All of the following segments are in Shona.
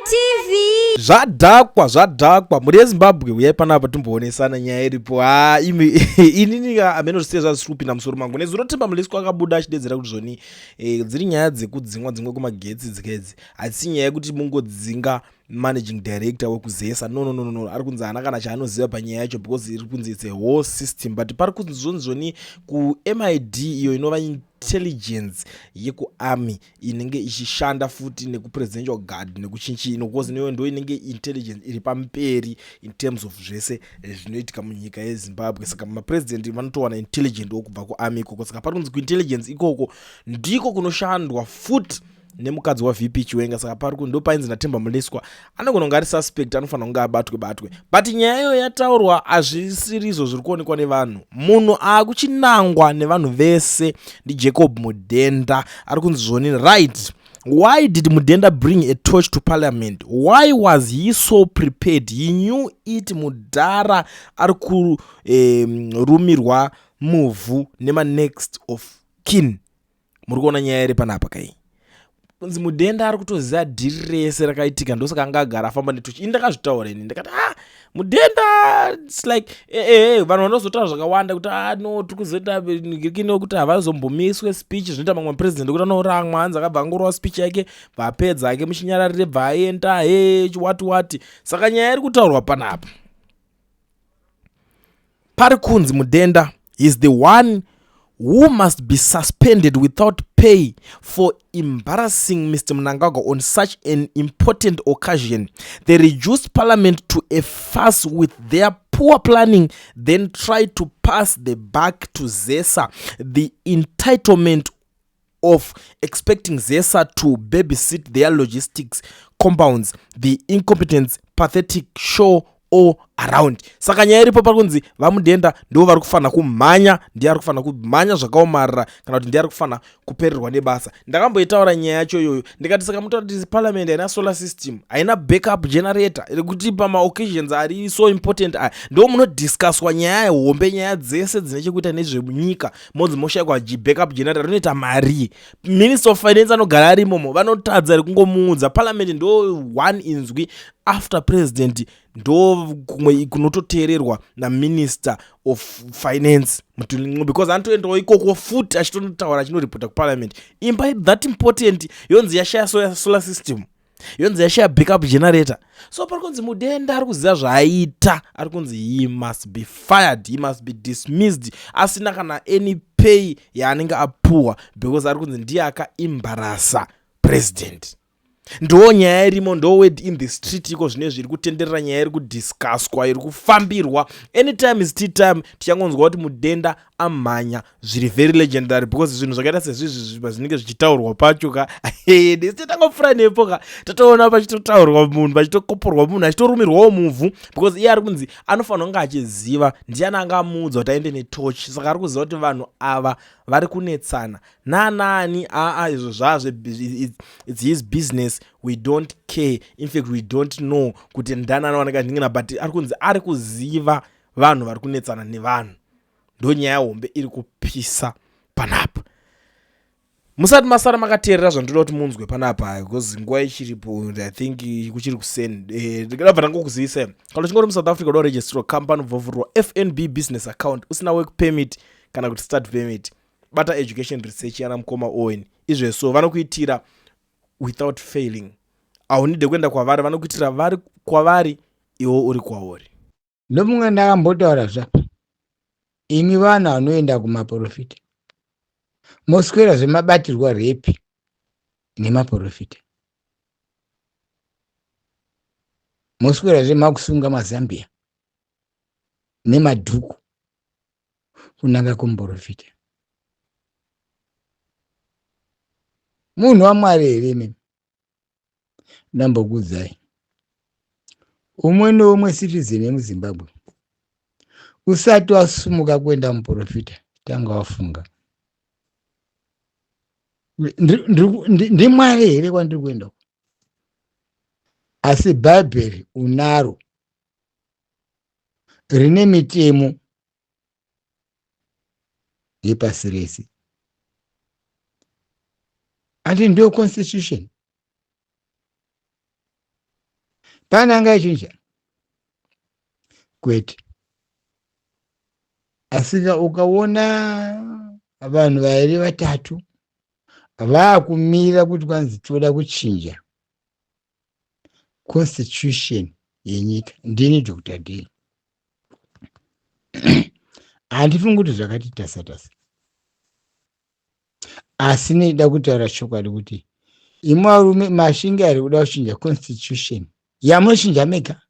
TV. Zvadhakwa muri yeZimbabwe uyai panapa timboonesana nyaya iripo. Inini amenosiya zvazvisukupinda musoro mangu nezuro Temba Mliswa akabuda achidedzera kuti zvoni dziri nyaya dzekudzingwa dzimwe kumagetsi dzikedzi, asi nyaya yekuti mungodzinga managing director wekuzesa no ari kunzi hana kana chaanoziva panyaya yacho because iri kunzi it's a whole system, but pari kunzonzoni ku-MID iyo inova intelligence yekuarmy inenge ichishanda futi nekupresidential guard nekuchinchino because neyo ndo inenge intelligence iri pamperi in terms of zvese zvinoitika munyika yeZimbabwe. Saka mapresident vanotowana intelligent wokubva kuarmy ikoko. Saka pari kunzi kuintelligence ikoko ndiko kunoshandwa futi nemukadzi waVP Chiwenga. Saka pari ndo painzi naTemba Mliswa anogona kunge ari suspect, anofanira kunge abatwe, but nyaya iyo yataurwa hazvisiri izvo zviri kuonekwa nevanhu. Munhu akuchinangwa nevanhu vese ndiJacob Mudenda. Ari kunzi zvoni right, why did Mudenda bring a torch to parliament? Why was he so prepared? He knew it. Mudhara ari kurumirwa muvhu nema next of kin. Muri kuona nyaya iri panapa kai kunzi Mudenda ari kutoziva dhiri rese rakaitika, ndosaka anga agara afamba netochi. Ndakazvitaura ini ndikati Mudenda it's like vanhu vanozotaura zvakawanda kuti no tikuzoita ngirikino kuti havazombomiswe speech zvinoita mamwe president kuti anoramwa hanzi akabva angorova speech yake vapedza ake muchinyararire bva aenda wati. Saka nyaya iri kutaurwa panapa pari kunzi Mudenda is the one who must be suspended without pay for embarrassing Mr. Mnangagwa on such an important occasion. They reduced parliament to a farce with their poor planning, then tried to pass the buck to ZESA. The entitlement of expecting ZESA to babysit their logistics compounds, the incompetence, pathetic show all around. Saka nyaya iripo pari kunzi vaMudenda ndo vari kufanira kumhanya, ndiye ari kufanira kumhanya zvakaomarara kana kuti ndiye ari kufanira kupererwa nebasa. Ndakamboitaura nyaya yacho iyoyo ndikati saka mutaura kuti parliament haina solar system, haina backup generator kuti pama occasions ari so important ndo munodiscusswa nyaya hombe, nyaya dzese dzine chekuita nezvemunyika modzi moshayikwa backup generator rinoita mari. Minister of Finance anogara ari imomo vanotadza rikungomuudza. Parliament ndo one inzwi after president ndo kumwe kunototeererwa na minister of finance because anotoendawo ikoko futi achitotaura achinoripota kuparliament. Imba that important yonzi yashaya solar system, yonzi yashaya backup generator. So pari kunzi Mudenda ari kuziva zvaaita, ari kunzi he must be fired, he must be dismissed asina kana any pay yaanenge apuwa because ari kunzi ndiye akaimbarasa president. Ndo nyaya irimo, ndo word in the street iko zvine zviri kutenderera nyaya iri kudiscusswa, iri kufambirwa. Anytime is tea time tichangonzwa kuti Mudenda amhanya zviri very legendary because zvinhu zvakaita sezvizvi zvinenge zvichitaurwa pacho ka ndisi tangofura nepo ka tatoona pachitotaurwa munhu pachitokoporwa munhu achitorumirwawo muvhu because iye ari kunzi anofanira kunge achiziva ndiani anga amuudza kuti aende netochi. Saka ari kuziva kuti vanhu ava vari kunetsana nanani. Izvo zvazvo it's his business, we don't care, in fact we don't know kuti ndani anowaneka ndingina, but ari kunzi ari kuziva vanhu vari kunetsana nevanhu. Ndo nyaya hombe iri kupisa panapa. Musati masara makateerera zvandoda kuti munzwe panapa because nguva ichiripo, I think kuchiri kusend ndikabva ndangokuzivisa kana uchingori muSouth Africa uda kuregister company ubvovhurwa FNB business account usina work permit kana kuti start permit, bata education research yana Mukoma Owen. Izveso vanokuitira without failing, haunide kuenda kwavari, vanokuitira vari kwavari iwe uri kwauri. Ndomumwe ndakambotaura zvapa imi vanhu vanoenda kumaprofita moswera zvemabatirwa repi nemaprofita, moswera zvemakusunga mazambia nemadhuku kunanga kumuprofita. Munhu waMwari here mimi? Ndambokuudzai, umwe noumwe citizen yemuZimbabwe usati wasumuka kuenda muprofita tanga wafunga ndimwari here kwandiri kuenda uko. Asi bhaibheri unaro rine mitemo yepasi rese, ati ndio constitution. Pana angachinja kwete. Asika ukaona vanhu vairi vatatu vakumira kuti kwanzi toda kuchinja constitution yenyika, ndini Dr. D. Handifungi kuti zvakati tasa-tasa, asi nida kutaura chokwadi kuti imwe varume Mashinga ari kuda kuchinja constitution yamunochinja mega.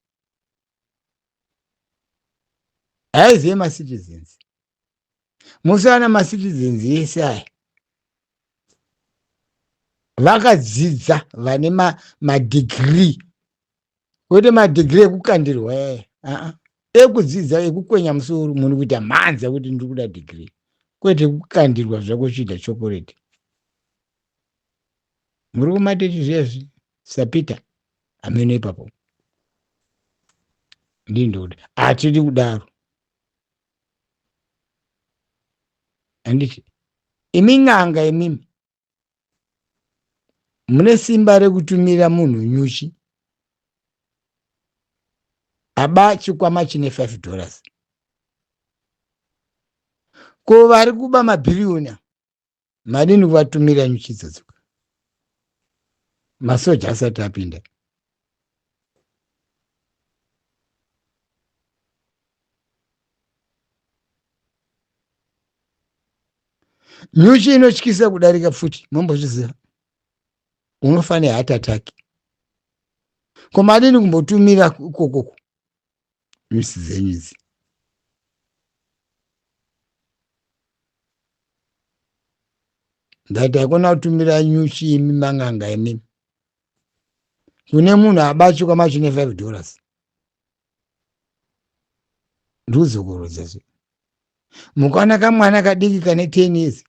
Haizive macitizens, musana macitizens yese aya vakadzidza vane madegree, kwete madegree ekukandirwa ekudzidza ekukwenya musoro munhu kuita mhanza kuti ndiri kuda degree, kwete kukandirwa zvako chiita chokoreti. Muri kumatechi zvezvi sapita ameno ipapo ndindoda hatidi kudaro. Handiti imi n'anga imimi mune simba rekutumira munhu nyuchi aba chikwama chine $5 ko vari kuba mabhiriyoni madini kuvatumira nyuchi idzodzo masoja asati apinda. Nyuchi inotyisa kudarika futi, mombozviziva, unofanira heart attack. Ko madini kumbotumira ikokoko nyuchi dzenyu idzi. Ndati hakuna kutumira nyuchi imi mang'anga imimi kune munhu abachuka machine $5 nduzokurodza zve. Mukaona kamwana kadiki kane 10 years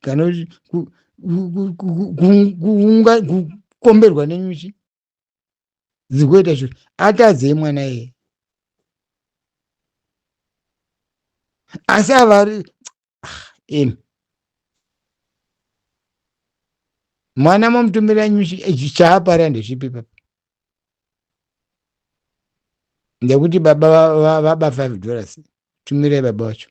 kukomberwa nenyuchi dzikuita shure atadzei mwana iye. Asi avari emi mwana momutumira nyuchi chaapara ndezvipi papa, ndekuti baba vaba $5 tumirai baba wacho.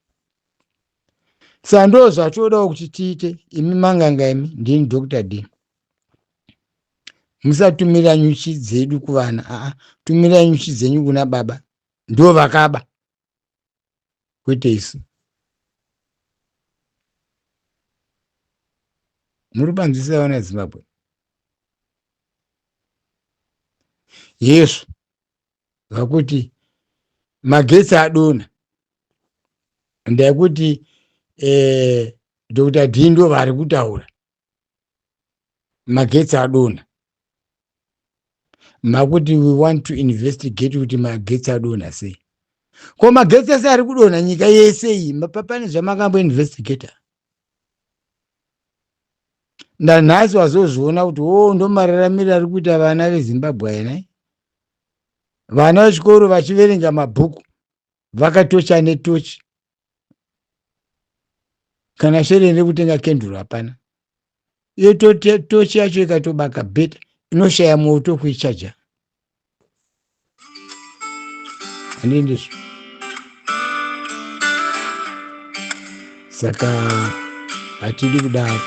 Sando zvatodawo kuti tiite imi manganga imi, ndini Dr. D. Musatumira nyuchi dzedu kuvana, tumira nyuchi dzenyu kuna baba, ndo vakaba, kwete isu. Muri panzwisa vana Zimbabwe yesu vakuti magetsi adona, ndekuti Dr. D ndo vari kutaura magetsi adona, makuti we want to investigate kuti magetsi adona sei. Ko magetsi ese ari kudona nyika yese iyi pane zvamakambo investigata. Ndanhasi wazozviona kuti ndo mararamiro ari kuita vana veZimbabwe aya. Vana vechikoro vachiverenga mabhuku vakatocha netochi, kana sherere kutenga kenduru hapana. Iyo tochi yacho ikatobaka bheta inoshaya moto kuichaja. Handindizvo. Saka hatidi kudaro.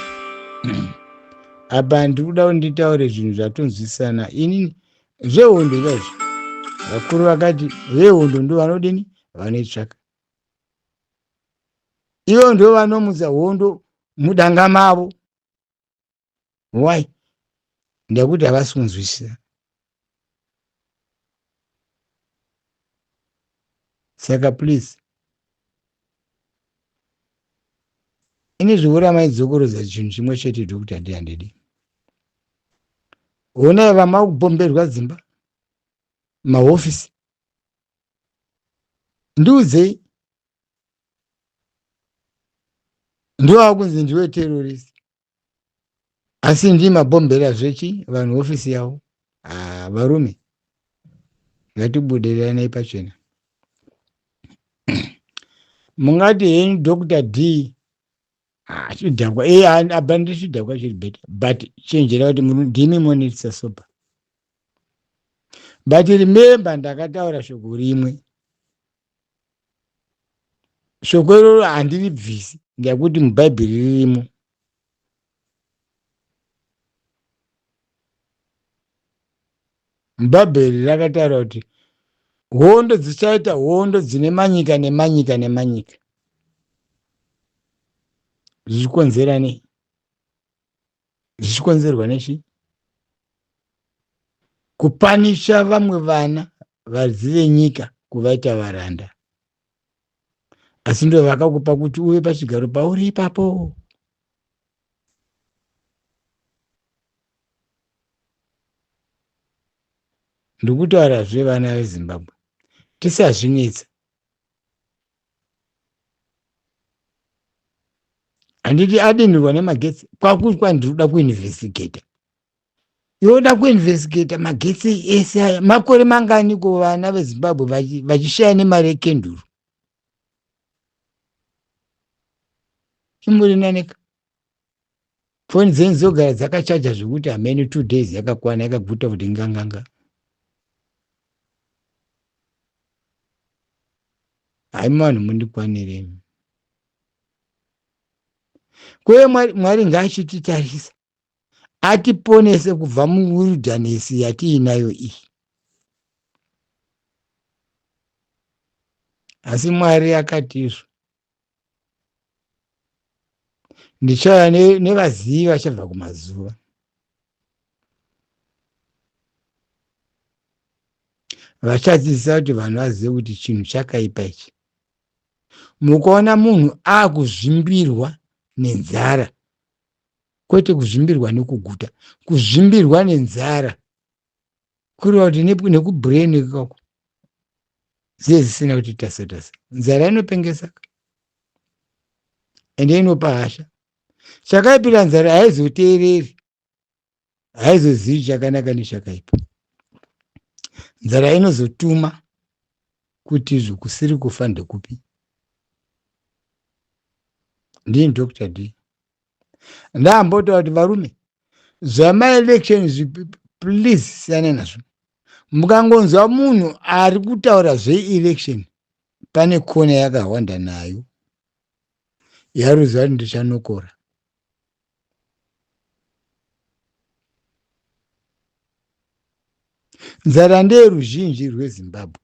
Apa ndiri kuda kuti nditaure zvinhu zvatonzwisana. Inini zvehondo izvozvo vakuru vakati vehondo ndo vanodini vanoitsvaka. Ivo ndo vanomutsa hondo mudanga mavo. Why? Ndekuti havasi kunzwisisa. Saka please, ini zvikora maidzokorodza chinhu chimwe chete Dr. D handidi. Ona vama kubomberwa dzimba, mahofisi. Ndiudzei, ndo vakunzi ndiwe terrorist. Asi ndi mabombera zvechi vanhu ofisi yavo. Varume ngatibudirane pachena. Mungati henyu Dr. D chidhakwa abandi chidhakwa chiri beta, but chenjera kuti ndimi monitsa sopa. but remember ndakataura shoko rimwe. Shoko iroro handiribvisi ngekuti mubhaibheri ririmo. Mubhaibheri rakataura kuti hondo dzichaita hondo dzine manyika nemanyika nemanyika. Zvichikonzera nei? Zvichikonzerwa nechi? Kupanisha vamwe vana vadzi venyika kuvaita varanda. Asi ndo vakakupa kuti uve pachigaro pauri ipapo. Ndikutaurazve vana veZimbabwe, tisazvinetsa. Handiti adinirwa nemagetsi kwakuti kwandinoda kuinvestigata. Yoda kuinvestigata magetsi ese aya. Makore mangani ko vana veZimbabwe vachishaya nemari yekenduru? Chimurinaneka. Foni dzenyu dzogara dzakachaja zvokuti hamene 2 days yakakwana yakaguta kuti nganganga. Hai vanhu mundikwanirei. Kwe Mwari ngaachititarisa atiponese kubva muwilderness yatiinayo iyi. Asi Mwari akatizvo ndichauya nevazivi vachabva kumazuva. Vachadzidzisa kuti vanhu vazive kuti chinhu chakaipa ichi. Mukaona munhu akuzvimbirwa nenzara, kwete kuzvimbirwa nekuguta, kuzvimbirwa nenzara, kureva kuti nekubrain ikako ziye zvisina kuti tasa. Nzara inopengesa ende inopa hasha. Chakaipira nzara haizoteereri, haizozivi chakanaka nechakaipa. Nzara inozotuma kuti izvo kusiri kufa ndekupi. Ndini Dr. D. Ndambotaura kuti varume, zvamaelection please siyana nazvo. Mukangonzwa munhu ari kutaura zveelection, pane kona yakawanda nayo yaruziva kuti ndichanokora. Nzara ndeyeruzhinji rweZimbabwe.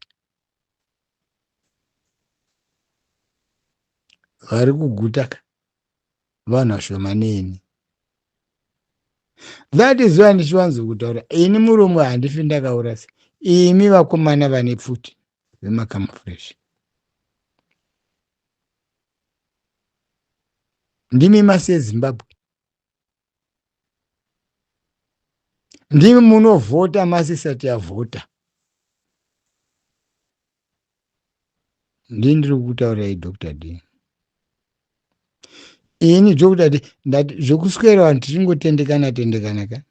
Vari kuguta vanhu vashomaneni. That is why ndichiwanzo kutaura ini muromo handifi ndakaurasa. Imi vakomana vane pfuti vemakamufresh. Ndimi masi yeZimbabwe. Ndimi munovhota masi isati yavhota. Ndini ndiri kutaura Dr. D. Ini Dr. D ndati zvokuswera vanhu tichingotendekanatendekana ka.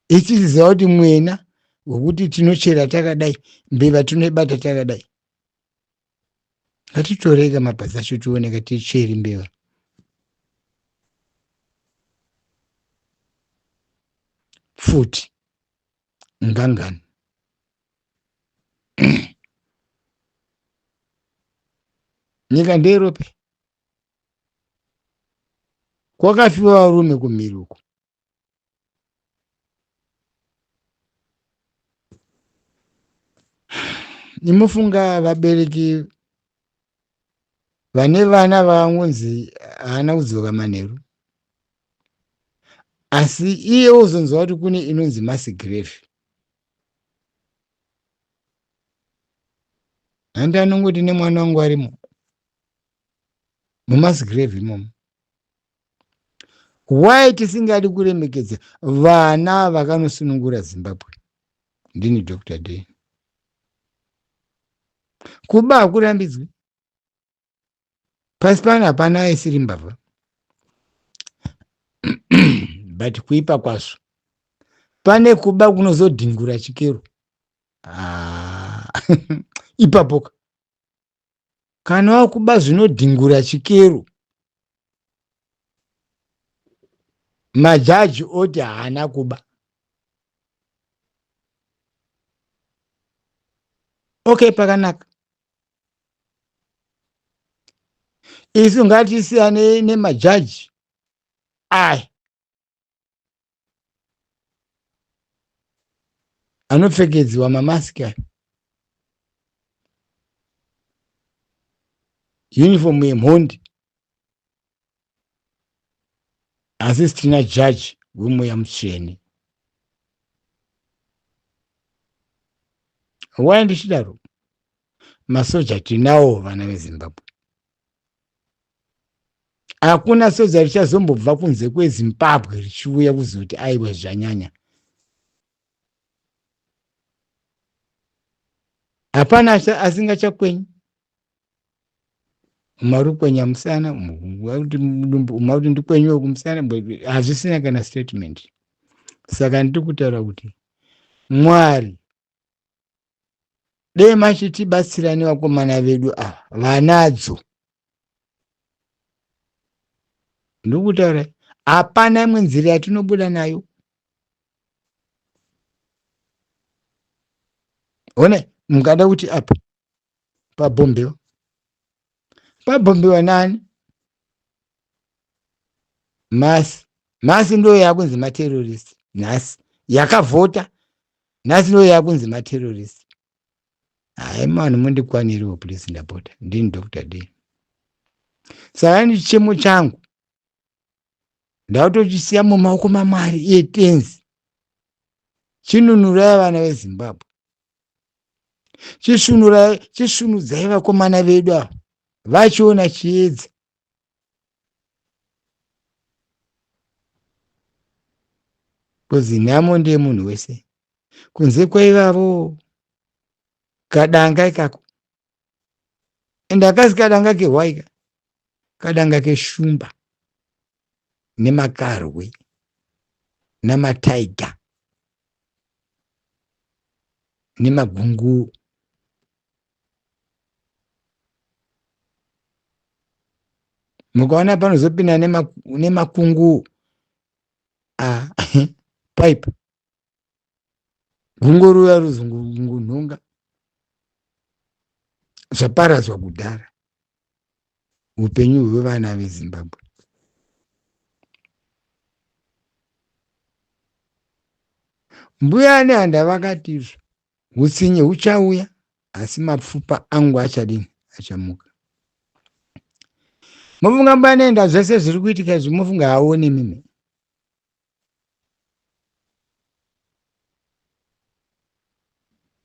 Ichiziva kuti mwena wekuti tinochera takadai, mbeva tinobata takadai. Ngatitoreka mabhazi acho tioneka ticheri mbeva. Futi ngangani. Nyika ndeyerope. Kwakafiwa varume kumhiri uko. Nimufunga vabereki vane vana vangonzi haana kudzoka manheru. Asi iye uzonzwa kuti kune inonzi Massigrave. Handi anongoti nemwana wangu arimo muMassigrave imomo. Why tisingadi kuremekedza vana vakanosunungura Zimbabwe? Ndini Dr. D. Kuba hakurambidzwi. Pasi pano hapana aisiri mbavha. But kuipa kwazvo. Pane kuba kunozodhingura chikero. Ipapoka. Kana wakuba zvinodhingura chikero, majaji oti haana kuba. Okay, pakanaka. Isu ngatisiyane nemajaji aya anopfekedzwa mamasiki aya, yunifomu yemhondi, asi sitina jaji wemweya mutsvene. Wai ndichidaro, masoja tinawo vana vezimbabwe. Hakuna soja richazombobva kunze kwezimbabwe richiuya kuzoti aiwa zvanyanya. Hapana asingachakwenyi. Umari kukwenya musana, umari kuti ndikwenyiwe kumusana, hazvisina kana statement. Saka ndiri kutaura kuti Mwari dei machitibatsirani vakomana vedu ava vanadzo. Ndiri kutaura hapana imwe nzira yatinobuda nayo. Ona mungada kuti apa pabhombewa, pabhombewa nani? Masi ndo yakunzi materrorist. Nhasi yakavhota, nhasi ndo yakunzi materrorist. Hai mani mundikwaniriwo please ndapota. Ndini Dr. D. Saka ni chichemo changu ndautochisiya mumaoko maMwari iye tenzi. Chinunurai vana veZimbabwe. Chisvunudzai vakomana vedu ava vachiona chiedza. Kozi nhamo ndiye munhu wese. Kunze kwaivavo kadanga ikako. Ende akazi kadanga kehwaika, kadanga keshumba nemakarwe namataiga nemagungu. Mukaona panozopinda nemakungu pipe gungu ruya ruzungu nhunga zvaparadzwa kudhara upenyu hwevana veZimbabwe. Mbuya nehanda vakatizvo hutsinye huchauya asi mapfupa angu achadini, achamuka. Mufunga mbuya nehanda zvese zviri kuitika izvi mufunga haoni mimi.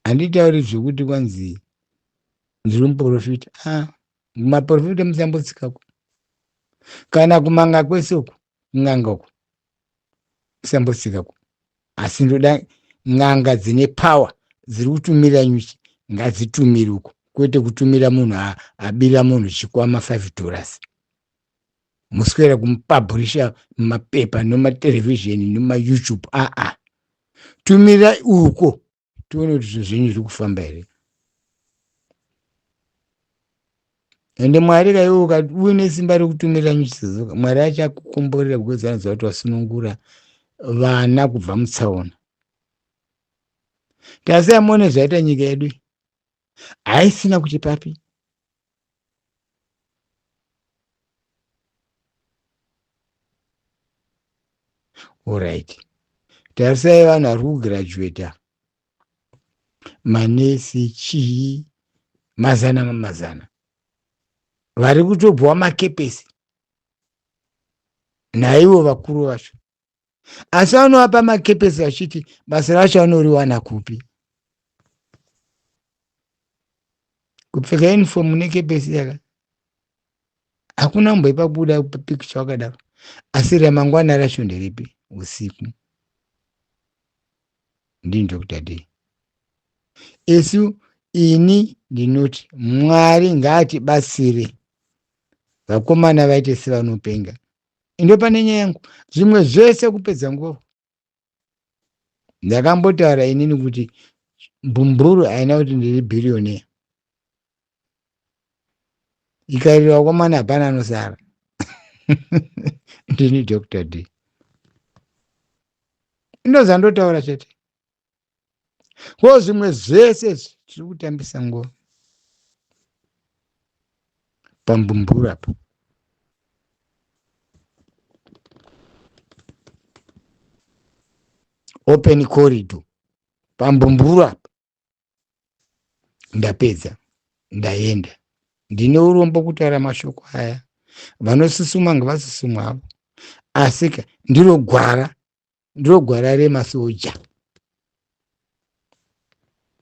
Handitauri zvokuti kwanzi ndiri muprofita. Maprofita musambotsikako. Kana kumanga kwese uku, n'anga uku, musambotsikako. Asi ndoda n'anga dzine power dziri kutumira nyuchi ngadzitumire uko, kwete kutumira munhu abira munhu chikwama $5. Muswera kumupabhurisha mumapepa nematelevhizheni nemaYouTube. Tumira uko tione kuti zvinhu zvenyu zviri kufamba here. Ende Mwari kaiwe uine simba rekutumira nyuchi dzoka, Mwari achakukomborera kuwedzanidza kuti wasunungura vana kubva mutsaona. Tasiya muone zvaita nyika yedu haisina kuti papi. Alright. Tarisai vanhu vari kugirajueta manesi chii mazana vari kutobva makepesi naivo vakuru vacho. Asi vanovapa makepesi vachiti basa racho vanoriwana kupi? Kupfeka uniform nekepesi yaka hakuna kumboipa buda pikicha wakadaro. Asi ramangwana racho nderipi? Usiku. Ndini Dr. D. Isu ini ndinoti Mwari ngaatibatsire vakomana vaite sevanopenga. Ndo pane nyaya yangu. Zvimwe zvese kupedza nguva. Ndakambotaura inini kuti Mbumburu haina kuti ndiri billionaire. Ikarira vakomana hapana anosara. Ndini Dr. D. Ndozvandotaura chete. ko zvimwe zvese tiri kutambisa nguva pambumbura apa. Open corridor pambumbura apa. Ndapedza, ndaenda. Ndine urombo kutaura mashoko aya. Vanosisuma ngavasisumwa havo, asika ndiro gwara remasoja.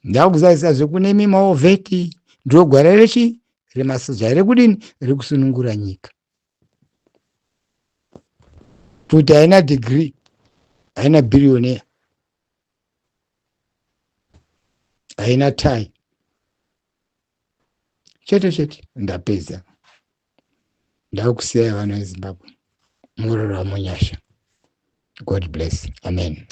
Ndakuzadzisa zvekune mimaovheti, ndiro gwara rechi remasoja rekudini, rekusunungura nyika. Kuti haina degree, haina billionaire, haina tai. Chete ndapedza. Ndakusiyai vana veZimbabwe. Murora munyasha. God bless. Amen.